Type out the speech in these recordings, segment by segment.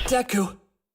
Deku.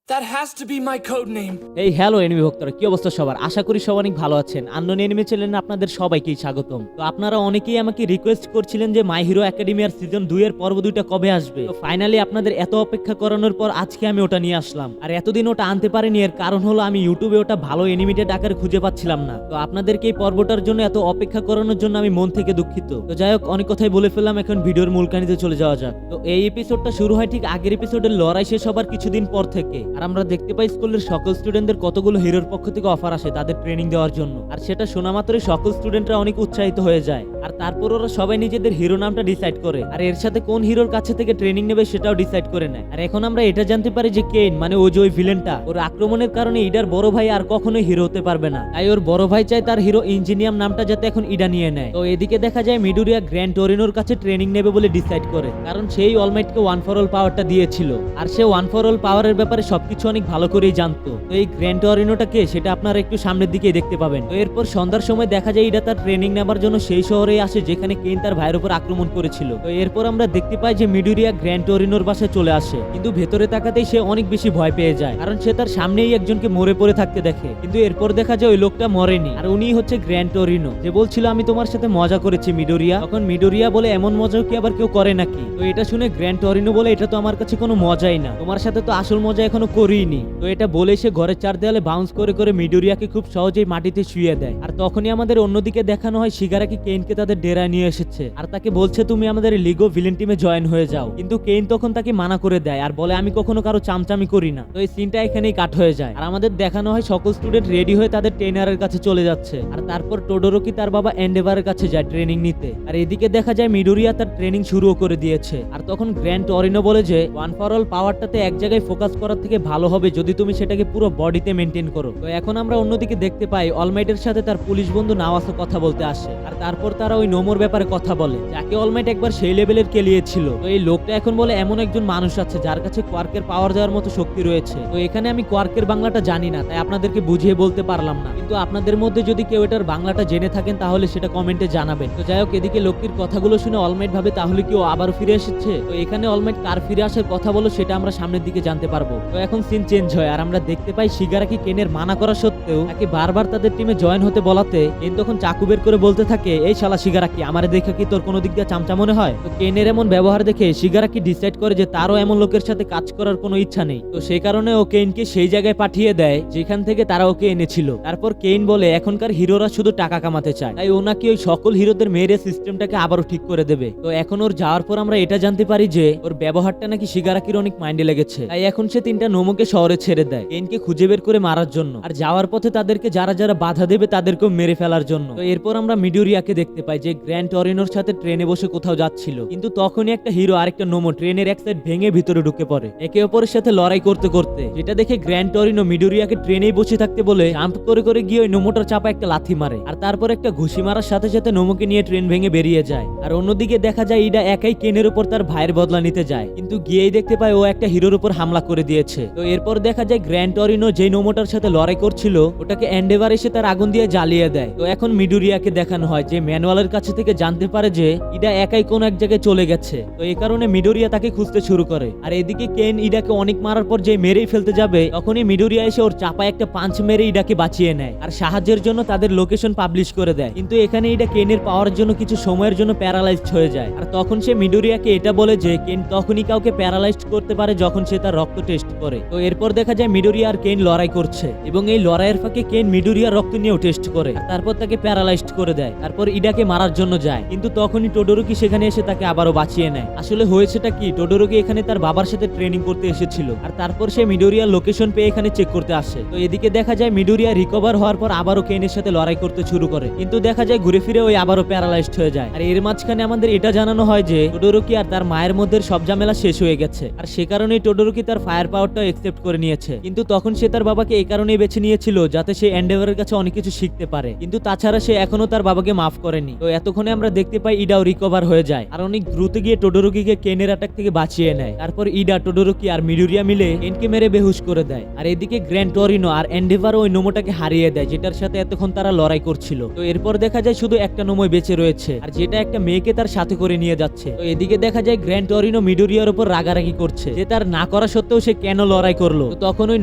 That has to be my code name. এই hello enemy ভক্তরা, কি অবস্থা সবার? আশা করি সবাই অনেক ভালো আছেন। আননোন এনিমি চ্যানেলে আপনাদের সবাইকেই স্বাগতম। তো আপনারা অনেকেই আমাকে রিকোয়েস্ট করছিলেন যে মাই হিরো একাডেমিয়ার সিজন 2 এর পর্ব 2টা কবে আসবে। তো ফাইনালি আপনাদের এত অপেক্ষা করানোর পর আজকে আমি ওটা নিয়ে আসলাম। আর এতদিন ওটা আনতে পারিনি, এর কারণ হলো আমি ইউটিউবে ওটা ভালো এনিমেটেড আকারে খুঁজে পাচ্ছিলাম না। তো আপনাদেরকে এই পর্বটার জন্য এত অপেক্ষা করানোর জন্য আমি মন থেকে দুঃখিত। তো যাই হোক, অনেক কথাই বলে ফেললাম, এখন ভিডিওর মূল কাহিনীতে চলে যাওয়া যাক। তো এই এপিসোডটা শুরু হয় ঠিক আগের এপিসোডের লড়াই শেষ হবার কিছুদিন পর থেকে। আর আমরা দেখতে পাই স্কুলের সকল স্টুডেন্টদের কতগুলো হিরোর পক্ষ থেকে অফার আসে তাদের ট্রেনিং দেওয়ার জন্য। আর সেটা শোনা মাত্রই সকল স্টুডেন্টরা অনেক উৎসাহিত হয়ে যায়। আর তারপর ওরা সবাই নিজেদের হিরো নামটা ডিসাইড করে, আর এর সাথে কোন হিরোর কাছে থেকে ট্রেনিং নেবে সেটাও ডিসাইড করে নেয়। আর এখন আমরা এটা জানতে পারি যে কেইন মানে ও যে ওই ভিলেনটা, ওর আক্রমণের কারণে ইডার বড় ভাই আর কখনোই হিরো হতে পারবে না। তাই ওর বড় ভাই চায় তার হিরো ইঞ্জিনিয়াম নামটা যাতে এখন ইডা নিয়ে নেয়। তো এদিকে দেখা যায় মিডোরিয়া গ্র্যান্ড টরিনোর কাছে ট্রেনিং নেবে বলে ডিসাইড করে, কারণ সেই অলমাইটকে ওয়ান ফর অল পাওয়ারটা দিয়েছিল। আর সে ওয়ান ফর অল পাওয়ারের ব্যাপারে সবকিছু অনেক ভালো করেই জানতো। তো এই গ্র্যান্ড টরিনোটা কে সেটা আপনারা একটু সামনের দিকে দেখতে পাবেন। তো এরপর সন্ধ্যার সময় দেখা যায় ইডা তার ট্রেনিং নেবার জন্য সেই শহরে আসে যেখানে কেইন তার ভাইয়ের উপর আক্রমণ করেছিল। তো এরপর আমরা দেখতে পাই যে মিডোরিয়া গ্র্যান্ড টরিনোর বাসায় চলে আসে, কিন্তু ভেতরে তাকাতেই সে অনেক বেশি ভয় পেয়ে যায়, কারণ সে তার সামনেই একজনকে মরে পড়ে থাকতে দেখে। কিন্তু এরপর দেখা যায় ওই লোকটা মরেনি, আর উনি হচ্ছে গ্র্যান্ড টরিনো, যে বলছিল আমি তোমার সাথে মজা করেছি মিডোরিয়া। তখন মিডোরিয়া বলে এমন মজা কি আবার কেউ করে নাকি? তো এটা শুনে গ্র্যান্ড টরিনো বলে এটা তো আমার কাছে কোনো মজাই না, তোমার সাথে তো আসল মজা এখনো করিনি। তো এটা বলে সে ঘরের চার দেয়ালে বাউন্স করে করে মিডোরিয়াকে খুব সহজেই মাটিতে শুয়ে দেয়। আর তখনই আমাদের অন্যদিকে দেখানো হয় শিগারাকি কেইনকে তাদের ডেরায় নিয়ে এসেছে, আর তাকে বলছে তুমি আমাদের লিগো ভিলেন টিমে জয়েন হয়ে যাও। কিন্তু কেইন তখন তাকে মানা করে দেয় আর বলে আমি কখনো কারো চামচামি করি না। তো এই সিনটা এখানেই কাট হয়ে যায়। আর আমাদের দেখানো হয় সকল স্টুডেন্ট রেডি হয়ে তাদের ট্রেনারের কাছে চলে যাচ্ছে। আর তারপর টোডোরোকি তার বাবা এন্ডেভারের কাছে যায় ট্রেনিং নিতে। আর এদিকে দেখা যায় মিডোরিয়া তার ট্রেনিং শুরুও করে দিয়েছে। আর তখন গ্র্যান্ড টরিনো বলে যে ওয়ান ফর অল পাওয়ারটাতে এক জায়গায় ফোকাস করার থেকে ভালো হবে যদি তুমি সেটাকে পুরো বডিতে মেনটেন করো। তো এখন আমরা অন্যদিকে দেখতে পাই অলমাইটের সাথে তার পুলিশ বন্ধু নাওয়াসও কথা বলতে আসে। আর তারপর তারা ওই নোমোর ব্যাপারে কথা বলে, যাকে অলমাইট একবার সেই লেভেলের কেলিয়েছিল। তো এই লোকটা এখন বলে এমন একজন মানুষ আছে যার কাছে কোয়ার্কের পাওয়ার দেওয়ার মতো শক্তি রয়েছে। তো এখানে আমি কোয়ার্কের বাংলাটা জানি না, তাই আপনাদেরকে বুঝিয়ে বলতে পারলাম না, কিন্তু আপনাদের মধ্যে যদি কেউ এটার বাংলাটা জেনে থাকেন তাহলে সেটা কমেন্টে জানাবেন। তো যাই হোক, এদিকে লোকটির কথাগুলো শুনে অলমাইট ভাবে তাহলে কেউ আবার ফিরে এসেছে। তো এখানে অলমাইট কার ফিরে আসার কথা বলো সেটা আমরা সামনের দিকে জানতে পারবো। তো এখন সিন চেঞ্জ হয়, আর আমরা দেখতে পাই শিগারাকি কেনের মানা করা সত্ত্বেও তাকে বারবার তাদের টিমে জয়েন হতে বলাতে কেন তখন চাকু বের করে বলতে থাকে, এই শালা শিগারাকি, আমারে দেখে কি তোর কোনো দিক দিয়ে চামচা মনে হয়? তো কেনের এমন ব্যবহার দেখে শিগারাকি ডিসাইড করে যে তারও এমন লোকের সাথে কাজ করার কোনো ইচ্ছা নেই। তো সেই কারণে ও কেইনকে সেই জায়গায় পাঠিয়ে দেয় যেখান থেকে তারা ওকে এনেছিল। তারপর কেইন বলে এখনকার হিরোরা শুধু টাকা কামাতে চায়, তাই ও নাকি ওই সকল হিরোদের মেরে সিস্টেমটাকে আবারও ঠিক করে দেবে। তো এখন ওর যাওয়ার পর আমরা এটা জানতে পারি যে ওর ব্যবহারটা নাকি শিগারাকির অনেক মাইন্ডে লেগেছে, তাই এখন সে 3টা নোমোকে শহরে ছেড়ে দেয় কেইনকে খুঁজে বের করে মারার জন্য, আর যাওয়ার পথে তাদেরকে যারা যারা বাধা দেবে তাদেরকেও মেরে ফেলার জন্য। তো এরপর আমরা মিডোরিয়াকে দেখতে পাই যে গ্র্যান্ড টরিনোর সাথে ট্রেনে বসে কোথাও যাচ্ছিল, কিন্তু তখনই একটা হিরো আরেকটা নোমো ট্রেনের এক সাইড ভেঙে ভিতরে ঢুকে পড়ে একে অপরের সাথে লড়াই করতে করতে, যেটা দেখে গ্র্যান্ড টরিনো মিডোরিয়াকে ট্রেনেই বসে থাকতে বলে জাম্প করে করে গিয়ে ওই নোমোটার চাপা একটা লাথি মারে। আর তারপর একটা ঘুষি মারার সাথে সাথে নোমোকে নিয়ে ট্রেন ভেঙে বেরিয়ে যায়। আর অন্যদিকে দেখা যায় ইডা একাই কেনের উপর তার ভাইয়ের বদলা নিতে যায়, কিন্তু গিয়েই দেখতে পায় ও একটা হিরোর উপর হামলা করে দিয়েছে। তো এরপর দেখা যায় গ্র্যান্ড টরিনো যেই নোমোটার সাথে লড়াই করছিল ওটাকে এন্ডেভার এসে তার আগুন দিয়ে জ্বালিয়ে দেয়। তো এখন মিডোরিয়াকে দেখানো হয় যে ম্যানুয়ালের কাছে থেকে জানতে পারে যে ইডা একাই কোন এক জায়গায় চলে গেছে। তো এই কারণে মিডোরিয়া তাকে খুঁজতে শুরু করে। আর এদিকে কেন ইডাকে অনেক মারার পর যে মেরেই ফেলতে যাবে তখনই মিডোরিয়া এসে ওর চাপায় একটা পাঞ্চ মেরে ইডাকে বাঁচিয়ে নেয়, আর সাহায্যের জন্য তাদের লোকেশন পাবলিশ করে দেয়। কিন্তু এখানে ইডা কেনের পাওয়ার জন্য কিছু সময়ের জন্য প্যারালাইজড হয়ে যায়। আর তখন সে মিডোরিয়াকে এটা বলে যে কেন তখনই কাউকে প্যারালাইজড করতে পারে যখন সে তার রক্ত টেস্ট করে। তো এরপর দেখা যায় মিডোরিয়া আর কেন লড়াই করছে, এবং এই লড়াইয়ের ফাঁকে কেন মিডোরিয়ার রক্ত নিয়েও টেস্ট করে, তারপর তাকে প্যারালাইজড করে দেয়। তারপর ইডাকে মারার জন্য যায়, কিন্তু তখনই টোডোরোকি সেখানে এসে তাকে আবারও বাঁচিয়ে নেয়। আসলে হয়েছেটা কি, টোডোরোকি এখানে তার বাবার সাথে ট্রেনিং করতে এসেছিল, আর তারপর সে মিডোরিয়ার লোকেশন পেয়ে এখানে চেক করতে আসে। তো এদিকে দেখা যায় মিডোরিয়া রিকভার হওয়ার পর আবারও কেনের সাথে লড়াই করতে শুরু করে, কিন্তু দেখা যায় ঘুরে ফিরে ওই আবারও প্যারালাইজড হয়ে যায়। আর এর মাঝখানে আমাদের এটা জানানো হয় যে টোডোরোকি আর তার মায়ের মধ্যে সব ঝামেলা শেষ হয়ে গেছে, আর সে কারণেই টোডোরোকি তার ফায়ার পাওয়ারটাও একসেপ্ট করে নিয়েছে। কিন্তু তখন সে তার বাবাকে এই কারণেই বেছে নিয়েছিল যাতে সে এন্ডেভারের কাছে অনেক কিছু শিখতে পারে, কিন্তু তাছাড়া সে এখনো তার বাবাকে মাফ করেনি। তো এতক্ষণে আমরা দেখতে পাই ইডাও রিকভার হয়ে যায়, আর অনেক দ্রুত গিয়ে টোডোরোকিকে কেনের অ্যাটাক থেকে বাঁচিয়ে নেয়। তারপর ইডা, টোডোরোকি আর মিডোরিয়া মিলে কেনকে মেরে বেহুশ করে দেয়। আর এদিকে গ্র্যান্ড টরিনো আর এন্ডেভার ওই নোমোটাকে হারিয়ে দেয় যেটার সাথে এতক্ষণ তারা লড়াই করছিল। তো এরপর দেখা যায় শুধু একটা নোমোই বেঁচে রয়েছে, আর যেটা একটা মেয়েকে তার সাথে করে নিয়ে যাচ্ছে। তো এদিকে দেখা যায় গ্র্যান্ড টরিনো মিডোরিয়ার উপর রাগারাগি করছে যে তার না করা সত্ত্বেও সে কেন লড়াই করলো। তো তখন ওই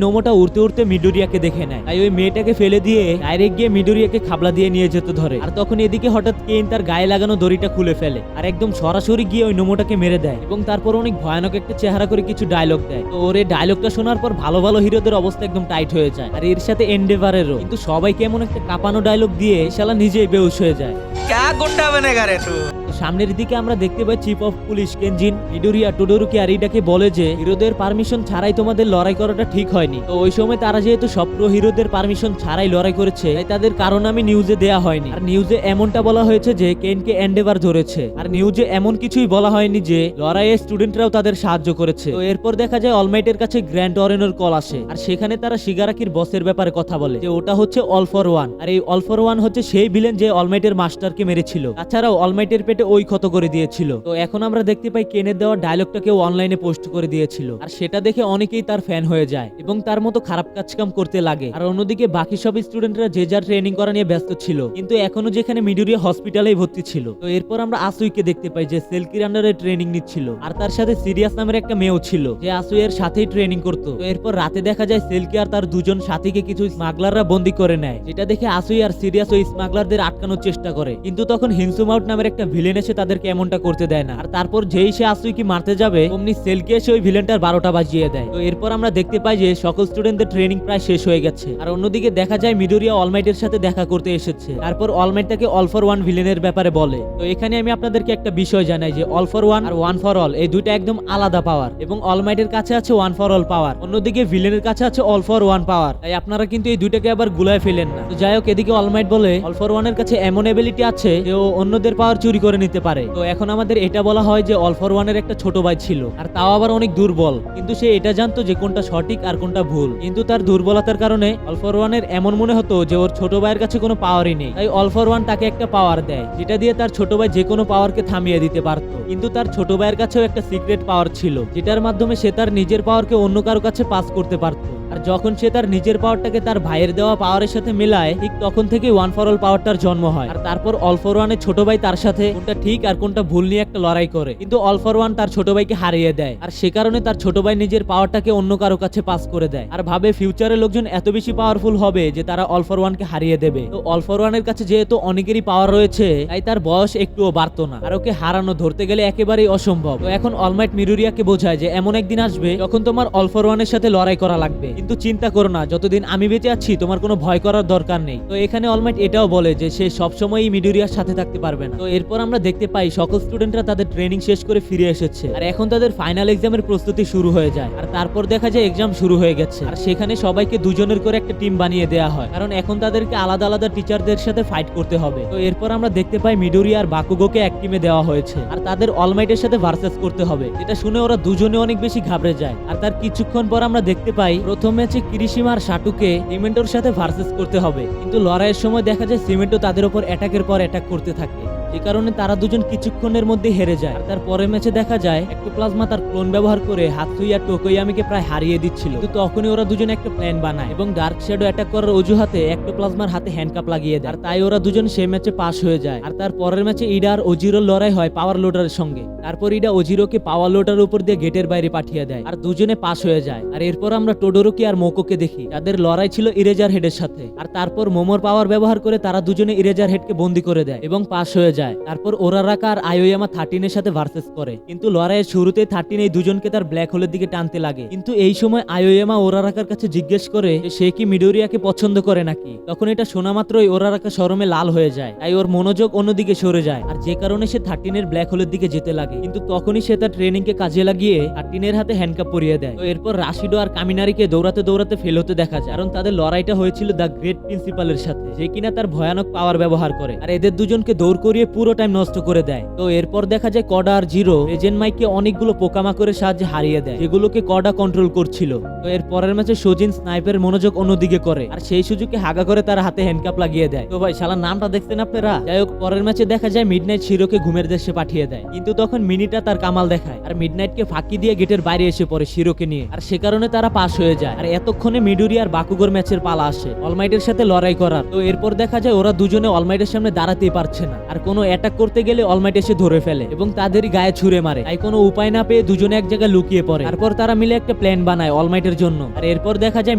নোমোটা উড়তে উড়তে মিডোরিয়াকে দেখে নেয়, তাই ওই মেয়েটাকে ফেলে দিয়ে ডাইরেক্ট গিয়ে মিডোরিয়াকে খাবলা দিয়ে নিয়ে যেতে ধরে। আর তখন এদিকে হঠাৎ কেইন তার গায়ে লাগানো দড়িটা খুলে ফেলে আর একদম সরাসরি গিয়ে ওই নোমোটাকে মেরে দেয় এবং তারপর অনেক ভয়ানক একটা চেহারা করে কিছু ডায়লগ দেয়। তো ওর এই ডায়লগটা শোনার পর ভালো ভালো হিরোদের অবস্থা একদম টাইট হয়ে যায়, আর এর সাথে এন্ডেভারেরও। কিন্তু সবাইকে এমন একটা কাঁপানো ডায়লগ দিয়ে শালা নিজেই বেহুশ হয়ে যায়। क्या गुंडा बनेगा रे तू। তো সামনের দিকে আমরা দেখতে পাই চিফ অফ পুলিশ কেনজিন মিডোরিয়া টোডোরুকে আর ইডাকে বলে যে হিরোদের পারমিশন ছাড়াই তোমাদের লড়াই করাটা ঠিক হয়নি। তো ওই সময় তারা যেহেতু সব প্রো হিরোদের পারমিশন ছাড়াই লড়াই করেছে, তাই তাদের কারণ আমি নিউজে দেয়া হয়নি। আর নিউজে এমনটা বলা হয়েছে যে কেনকে এন্ডেভার ধরেছে, আর নিউজে এমন কিছুই বলা হয়নি যে লড়াইয়ে স্টুডেন্টরাও তাদের সাহায্য করেছে। তো এরপর দেখা যায় অলমাইটের কাছে গ্র্যান্ড অরেনোর কল আসে, আর সেখানে তারা শিগারাকির বসের ব্যাপারে কথা বলে যে ওটা হচ্ছে অল ফর ওয়ান। আর এই অল ফর ওয়ান হচ্ছে সেই ভিলেন যে অলমাইটের মাস্টারকে মেরেছিল, তাছাড়াও অলমাইটের পেটে ওই ক্ষত করে দিয়েছিল। তো এখন আমরা দেখতে পাই কেনের দেওয়া ডায়লগটাকেও অনলাইনে পোস্ট করে দিয়েছিল, আর সেটা দেখে অনেকেই তার ফ্যান হয়ে যায় এবং তার মতো খারাপ কাজকাম করতে লাগে। আর অন্যদিকে বাকি সব স্টুডেন্টরা যে যার ট্রেনিং করা নিয়ে ব্যস্ত ছিল, কিন্তু এখনো যেখানে মিডোরিয়া হসপিটালেই ভর্তি ছিল। তো এরপর আমরা আসুইকে দেখতে পাই যে সেলকির আন্ডারে ট্রেনিং নিচ্ছিল, আর তার সাথে সিরিয়াস নামের একটা মেয়েও ছিল যে আসুইয়ের সাথেই ট্রেনিং করতো। তো এরপর রাতে দেখা যায় সেলকি আর তার দুজন সাথীকে কিছু স্মাগলাররা বন্দী করে নেয়, যেটা দেখে আসুই আর সিরিয়াস ওই স্মাগলারদের আটকানোর চেষ্টা করে, কিন্তু তখন হিংসুমাউট নামের একটা ভিলেন এসে তাদেরকে এমনটা করতে দেয় না। আর তারপর যেই সে আসুইকে মারতে যাবে অমনি সেলকি এসে ওই ভিলেনটার 12টা বাজিয়ে দেয়। তো এরপর আমরা দেখতে পাই যে সকল স্টুডেন্টদের ট্রেনিং প্রায় শেষ হয়ে গেছে, আর অন্যদিকে দেখা যায় মিডোরিয়া অলমাইটের সাথে দেখা করতে এসেছে। তারপর অলমাইট তাকে অল ফর ওয়ান ভিলেনের ব্যাপারে বলে। তো এখানে আমি আপনাদেরকে একটা বিষয় জানাই যে অল ফর ওয়ান আর ওয়ান ফর অল এই দুইটা একদম আলাদা পাওয়ার, এবং অলমাইটের কাছে আছে ওয়ান ফর অল পাওয়ার, অন্যদিকে ভিলেনের কাছে আছে অল ফর ওয়ান পাওয়ার। তাই আপনারা কিন্তু এই দুইটাকে আবার গুলায় ফেলেন না। তো যাই হোক, এদিকে অলমাইট বলে অল ফর ওয়ানের কাছে এমন এবিলিটি আছে যে ও অন্যদের পাওয়ার চুরি করে নিতে পারে। তো এখন আমাদের এটা বলা হয় যে অল ফর ওয়ানের একটা ছোট ভাই ছিল, আর তাও আবার অনেক দুর্বল, কিন্তু সে এটা জানতো যে কোনটা সঠিক আর কোনটা ভুল। কিন্তু তার দুর্বলতার কারণে অল ফর ওয়ানের এমন মনে হতো যে ওর ছোট ভাইয়ের কাছে কোনো পাওয়ারই নেই। তাই অল ফর ওয়ান তাকে একটা পাওয়ার দেয়, যেটা দিয়ে তার ছোট ভাই যে কোনো পাওয়ারকে থামিয়ে দিতে পারতো। কিন্তু তার ছোট ভাইয়ের কাছেও একটা সিক্রেট পাওয়ার ছিল, যেটার মাধ্যমে সে তার নিজের পাওয়ারকে অন্য কারো কাছে পাস করতে পারতো। আর যখন সে তার নিজের পাওয়ারটাকে তার ভাইয়ের দেওয়া পাওয়ারের সাথে মেলায়, ঠিক তখন থেকে ওয়ান ফর অল পাওয়ারটার জন্ম হয়। আর তারপর অল ফর ওয়ানের ছোট ভাই তার সাথে কোনটা ঠিক আর কোনটা ভুল নিয়ে একটা লড়াই করে, কিন্তু অল ফর ওয়ান তার ছোট ভাইকে হারিয়ে দেয়। আর সে কারণে তার ছোট ভাই নিজের পাওয়ারটাকে অন্য কারো কাছে পাস করে দেয়, আর ভাবে ফিউচারের লোকজন এত বেশি পাওয়ারফুল হবে যে তারা অল ফর ওয়ানকে হারিয়ে দেবে। তো অল ফর ওয়ানের কাছে যেহেতু অনেকেরই পাওয়ার রয়েছে, তাই তার বয়স একটুও বাড়তো না, আর ওকে হারানো ধরতে গেলে একেবারেই অসম্ভব। তো এখন অলমাইট মিডোরিয়াকে বোঝায় যে এমন একদিন আসবে যখন তোমার অল ফর ওয়ানের সাথে লড়াই করা লাগবে, কিন্তু চিন্তা করো না, যতদিন আমি বেঁচে আছি তোমার কোনো ভয় করার দরকার নেই। তো এখানে অলমাইট এটাও বলে যে সে সবসময়ই মিডোরিয়ার সাথে থাকতে পারবে না। তো এরপর আমরা দেখতে পাই সকল স্টুডেন্টরা তাদের ট্রেনিং শেষ করে ফিরে এসেছে, আর এখন তাদের ফাইনাল এক্সামের প্রস্তুতি শুরু হয়ে যায়। আর তারপর দেখা যায় এক্সাম শুরু হয়ে গেছে, আর সেখানে সবাইকে দুজনের করে একটা টিম বানিয়ে দেওয়া হয়, কারণ এখন তাদেরকে আলাদা আলাদা টিচারদের সাথে ফাইট করতে হবে। তো এরপর আমরা দেখতে পাই মিডোরিয়া আর বাকুগোকে এক টিমে দেওয়া হয়েছে, আর তাদের অলমাইটের সাথে ভার্সেস করতে হবে, যেটা শুনে ওরা দুজনে অনেক বেশি ঘাবড়ে যায়। আর তার কিছুক্ষণ পর আমরা দেখতে পাই প্রথম ম্যাচে কিরিশিমা আর শাটুকে সিমেন্টোর সাথে ভার্সেস করতে হবে, কিন্তু লড়াইয়ের সময় দেখা যায় সিমেন্টো তাদের উপর অ্যাটাকের পর অ্যাটাক করতে থাকে, যে কারণে তারা দুজন কিছুক্ষণের মধ্যে হেরে যায়। আর তার পরের ম্যাচে দেখা যায় এক্টোপ্লাজমা তার ক্লোন ব্যবহার করে হাতসুই আর টোকোয়ামিকে প্রায় হারিয়ে দিচ্ছিল, কিন্তু তখনই ওরা দুজন একটা প্ল্যান বানায় এবং ডার্ক শ্যাডো অ্যাটাক করার অজুহাতে এক্টোপ্লাজমার হাতে হ্যান্ডকাপ লাগিয়ে দেয়, আর তাই ওরা দুজন সেই ম্যাচে পাস হয়ে যায়। আর তার পরের ম্যাচে ইডা আর ওজিরোর লড়াই হয় পাওয়ার লোডারের সঙ্গে। তারপর ইডা ওজিরোকে পাওয়ার লোডারের উপর দিয়ে গেটের বাইরে পাঠিয়ে দেয়, আর দুজনে পাস হয়ে যায়। আর এরপর আমরা টোডোরোকি আর মোকোকে দেখি, তাদের লড়াই ছিল ইরেজার হেডের সাথে। আর তারপর মোমোর পাওয়ার ব্যবহার করে তারা দুজনে ইরেজার হেডকে বন্দি করে দেয় এবং পাস হয়ে যায়। তারপর ওরারাকা আর আয়োয়ামা 13 এর সাথে ভার্সেস করে, কিন্তু লড়াইয়ের শুরুতেই 13 এই দুজনকে তার ব্ল্যাক হোলের দিকে টানতে লাগে। কিন্তু এই সময় আয়োয়ামা ওরারাকার কাছে জিজ্ঞেস করে যে সে কি মিডোরিয়াকে পছন্দ করে নাকি। তখন এটা শোনা মাত্রই ওরারাকা শরমে লাল হয়ে যায়, তাই ওর মনোযোগ অন্যদিকে সরে যায়, আর যে কারণে সে 13 এর ব্ল্যাক হোলের দিকে যেতে লাগে। কিন্তু তখনই সে তার ট্রেনিং কে কাজে লাগিয়ে 13 এর হাতে হ্যান্ডকাপ পরিয়ে দেয়। তো এরপর রাশিডো আর কামিনারিকে দৌড়াতে দৌড়াতে ফেল হতে দেখা যায়, কারণ তাদের লড়াইটা হয়েছিল দ্য গ্রেট প্রিন্সিপালের সাথে, যে কিনা তার ভয়ানক পাওয়ার ব্যবহার করে, আর এদের দুজনকে দৌড় করিয়ে পুরো টাইম নষ্ট করে দেয়। তো এরপর দেখা যায় কডা আর জিরো এজেন্ট মাইককে অনেকগুলো পোকামাকড়ের সাহায্যে হারিয়ে দেয়, যেগুলোকে কডা কন্ট্রোল করছিল। তো এর পরের ম্যাচে সোজিন স্নাইপের মনোযোগ অন্যদিকে করে, আর সেই সুযোগে হাগা করে তার হাতে হ্যান্ডকাপ লাগিয়ে দেয়। তো ভাই শালা নামটা দেখছেন আপনারা। যাই হোক, পরের ম্যাচে দেখা যায় মিডনাইট শিরোকে ঘুমের দেশে পাঠিয়ে দেয়, কিন্তু তখন মিনিটা তার কামাল দেখায়, আর মিডনাইটকে ফাঁকি দিয়ে গেটের বাইরে এসে পড়ে শিরোকে নিয়ে, আর সে কারণে তারা পাস হয়ে যায়। আর এতক্ষণে মিডোরি আর বাকুগোর ম্যাচের পালা আসে অলমাইটের সাথে লড়াই করার। তো এরপর দেখা যায় ওরা দুজনে অলমাইটের সামনে দাঁড়াতেই পারছে না, আর কোনো অ্যাটাক করতে গেলে অলমাইট এসে ধরে ফেলে এবং তাদেরই গায়ে ছুঁড়ে মারে। তাই কোনো উপায় না পেয়ে দুজন দুজনে এক জায়গায় লুকিয়ে পড়ে। তারপর তারা মিলে একটা প্ল্যান বানায় অলমাইটের জন্য। আর এরপর দেখা যায়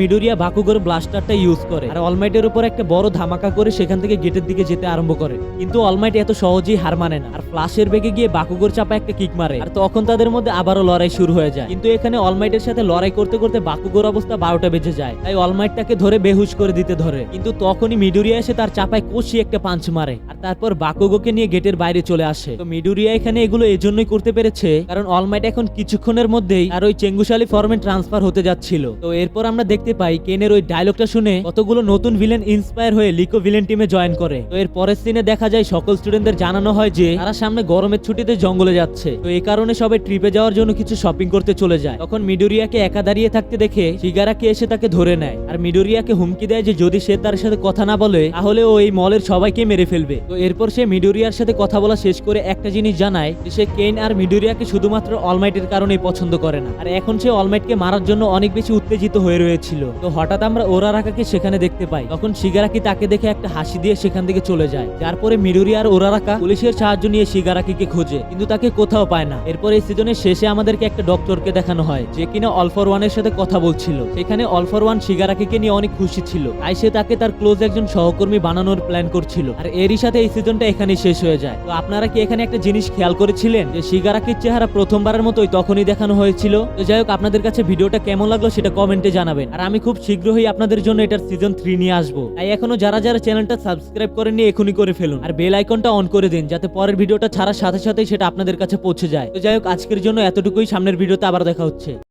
মিডোরিয়া বাকুগোর ব্লাস্টারটা ইউজ করে আর অলমাইটের উপর একটা বড় ধামাকা করে সেখান থেকে গেটের দিকে যেতে আরম্ভ করে। কিন্তু অলমাইট এত সহজেই হার মানে না আর ফ্লাশের বেগে গিয়ে বাকুগোর চাপা একটা কিক মারে। আর তখন তাদের মধ্যে আবারও লড়াই শুরু হয়ে যায়। কিন্তু এখানে অলমাইটের সাথে লড়াই করতে করতে বাকুগোর অবস্থা 12টা বেজে যায়। তাই অলমাইটটাকে ধরে বেহুশ করে দিতে ধরে। কিন্তু তখনই মিডোরিয়া এসে তার চাপায় কষি একটা পাঞ্চ মারে আর তারপর বাকুগোকে নিয়ে গেটের বাইরে চলে আসে। তো মিডোরিয়া এখানে এগুলো এজন্যই করতে পেরেছে কারণ অলমাইট এখন কিছুক্ষণের মধ্যেই আর ওই চেঙ্গুশালি ফর্মে ট্রান্সফার হতে যাচ্ছিল। তো এরপর আমরা দেখতে পাই কেনের ওই ডায়লগটা শুনে কতগুলো নতুন ভিলেন ইন্সপায়ার হয়ে লিকো ভিলেন টিমে জয়েন করে। তো এর পরের সিনে দেখা যায় সকল স্টুডেন্টদের জানানো হয় যে তারা সামনে গরমের ছুটিতে জঙ্গলে যাচ্ছে। তো এই কারণে সবাই ট্রিপে যাওয়ার জন্য কিছু শপিং করতে চলে যায়। তখন মিডোরিয়াকে একা দাঁড়িয়ে থাকতে দেখে শিগারাকি এসে তাকে ধরে নেয় আর মিডোরিয়াকে হুমকি দেয় যে যদি সে তার সাথে কথা না বলে তাহলে ও এই মলের সবাইকে মেরে ফেলবে। তো এরপর সে মিডোরিয়ার সাথে কথা বলা শেষ করে একটা জিনিস জানায় যে সে কেন আর মিডোরিয়াকে শুধুমাত্র অলমাইটের কারণেই পছন্দ করে না আর এখন সে অলমাইটকে মারার জন্য অনেক বেশি উত্তেজিত হয়ে রয়েছিল। তো হঠাৎ আমরা ওরারাকাকে সেখানে দেখতে পাই। তখন শিগারাকি তাকে দেখে একটা হাসি দিয়ে সেখান থেকে চলে যায়। যার পরে মিডোরিয়া আর ওরারাকা পুলিশের সাহায্য নিয়ে শিগারাকিকে খোঁজে কিন্তু তাকে কোথাও পায় না। এরপর এই সিজনের শেষে আমাদেরকে একটা ডক্টরকে দেখানো হয় যে কিনা অল ফর ওয়ানের সাথে কথা বলছিল। সেখানে অল ফর ওয়ান শিগারাকিকে নিয়ে অনেক খুশি ছিল তাই সে তাকে তার ক্লোজ একজন সহকর্মী বানানোর প্ল্যান করছিল। আর এরই সাথে এই সিজনটা এখানেই শেষ হয়ে যায়। তো আপনারা কি এখানে একটা জিনিস খেয়াল করেছিলেন যে শিগারাকির চেহারা প্রথমবারের মতোই তখনই দেখানো হয়েছিল? তো যাই হোক, আপনাদের কাছে ভিডিওটা কেমন লাগলো সেটা কমেন্টে জানাবেন। আর আমি খুব শীঘ্রই আপনাদের জন্য এটার সিজন 3 নিয়ে আসবো। তাই এখনো যারা যারা চ্যানেলটা সাবস্ক্রাইব করেননি এখনই করে ফেলুন আর বেল আইকনটা অন করে দিন যাতে পরের ভিডিওটা ছাড়ার সাথে সাথেই সেটা আপনাদের কাছে পৌঁছে যায়। তো যাই হোক, আজকের জন্য এতটুকুই। সামনের ভিডিওতে আবার দেখা হচ্ছে।